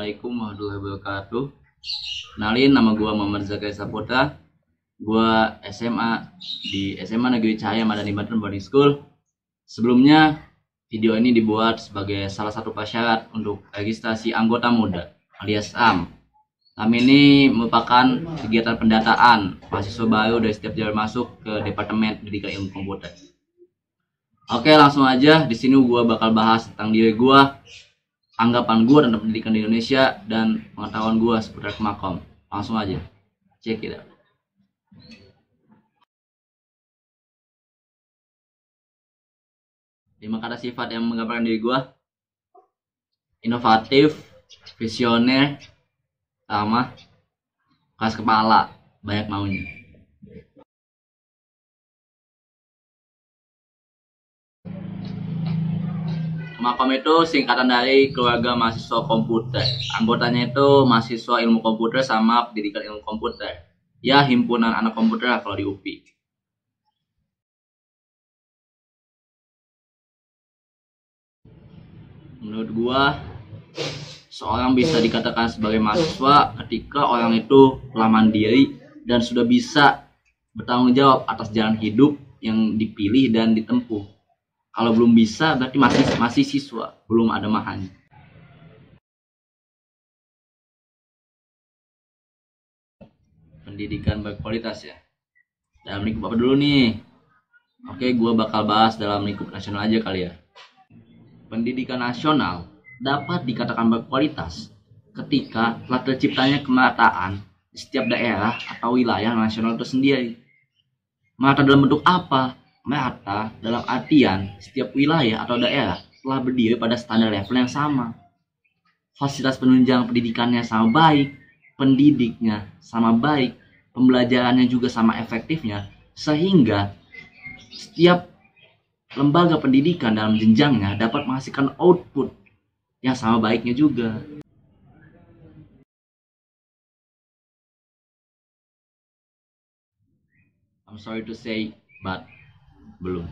Assalamualaikum warahmatullahi wabarakatuh. Kenalin, nama gue Muhammad Zakaria Saputra. Gue SMA di SMA Negeri Cahaya Madani Banten Boarding School. Sebelumnya, video ini dibuat sebagai salah satu prasyarat untuk registrasi anggota muda alias AM. AM ini merupakan kegiatan pendataan mahasiswa baru dari setiap jalur masuk ke Departemen Pendidikan Ilmu Komputer. Oke, langsung aja. Di sini gue bakal bahas tentang diri gue, anggapan gue tentang pendidikan di Indonesia, dan pengetahuan gue seputar Kemakom. Langsung aja, check it out. 5 kata sifat yang menggambarkan diri gue: inovatif, visioner, sama keras kepala, banyak maunya. Kemakom itu singkatan dari keluarga mahasiswa komputer. Anggotanya itu mahasiswa ilmu komputer sama pendidikan ilmu komputer. Ya, himpunan anak komputer kalau di UPI. Menurut gua, seorang bisa dikatakan sebagai mahasiswa ketika orang itu telah mandiri dan sudah bisa bertanggung jawab atas jalan hidup yang dipilih dan ditempuh. Kalau belum bisa, berarti masih siswa, belum ada mahanya. Pendidikan berkualitas ya. Dalam lingkup apa dulu nih? Oke, gue bakal bahas dalam lingkup nasional aja kali ya. Pendidikan nasional dapat dikatakan berkualitas ketika telah terciptanya kemerataan di setiap daerah atau wilayah nasional itu sendiri. Merata dalam bentuk apa? Merata dalam artian setiap wilayah atau daerah telah berdiri pada standar level yang sama. Fasilitas penunjang pendidikannya sama baik, pendidiknya sama baik, pembelajarannya juga sama efektifnya, sehingga setiap lembaga pendidikan dalam jenjangnya dapat menghasilkan output yang sama baiknya juga. I'm sorry to say, but belum.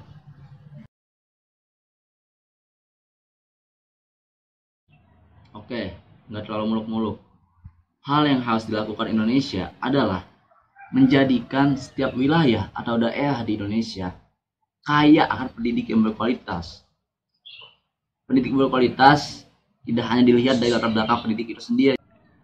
Oke, nggak terlalu muluk-muluk. Hal yang harus dilakukan Indonesia adalah menjadikan setiap wilayah atau daerah di Indonesia kaya akan pendidikan yang berkualitas. Pendidik berkualitas tidak hanya dilihat dari latar belakang pendidik itu sendiri,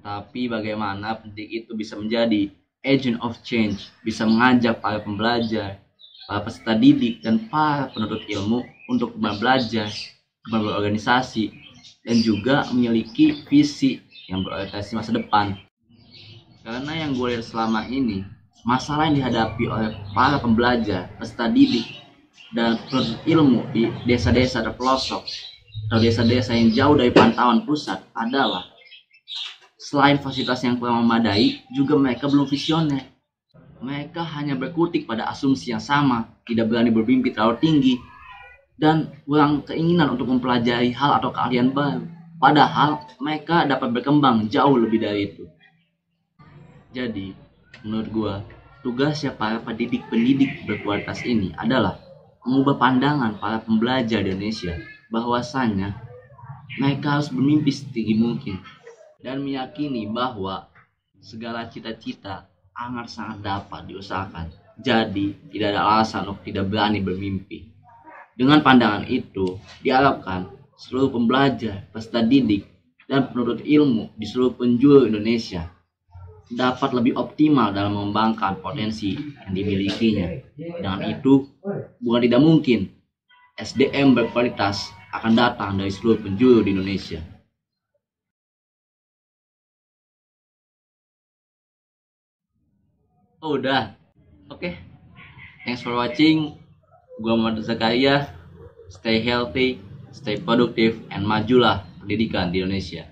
tapi bagaimana pendidik itu bisa menjadi agent of change, bisa mengajak para pembelajar, para peserta didik, dan para penuntut ilmu untuk belajar, berorganisasi, dan juga memiliki visi yang berorientasi masa depan. Karena yang gue lihat selama ini, masalah yang dihadapi oleh para pembelajar, peserta didik, dan penuntut ilmu di desa-desa terpelosok atau desa-desa yang jauh dari pantauan pusat adalah selain fasilitas yang kurang memadai, juga mereka belum visioner. Mereka hanya berkutik pada asumsi yang sama, tidak berani bermimpi terlalu tinggi, dan kurang keinginan untuk mempelajari hal atau keahlian baru. Padahal mereka dapat berkembang jauh lebih dari itu. Jadi, menurut gua, tugasnya para pendidik berkualitas ini adalah mengubah pandangan para pembelajar di Indonesia bahwasannya mereka harus bermimpi setinggi mungkin dan meyakini bahwa segala cita-cita amat sangat dapat diusahakan. Jadi, tidak ada alasan untuk tidak berani bermimpi. Dengan pandangan itu, diharapkan seluruh pembelajar, peserta didik, dan penuntut ilmu di seluruh penjuru Indonesia dapat lebih optimal dalam mengembangkan potensi yang dimilikinya. Dengan itu, bukan tidak mungkin SDM berkualitas akan datang dari seluruh penjuru di Indonesia. Oh, udah. Oke. Thanks for watching. Gua Muhammad Zakaria. Stay healthy, stay productive, and majulah pendidikan di Indonesia.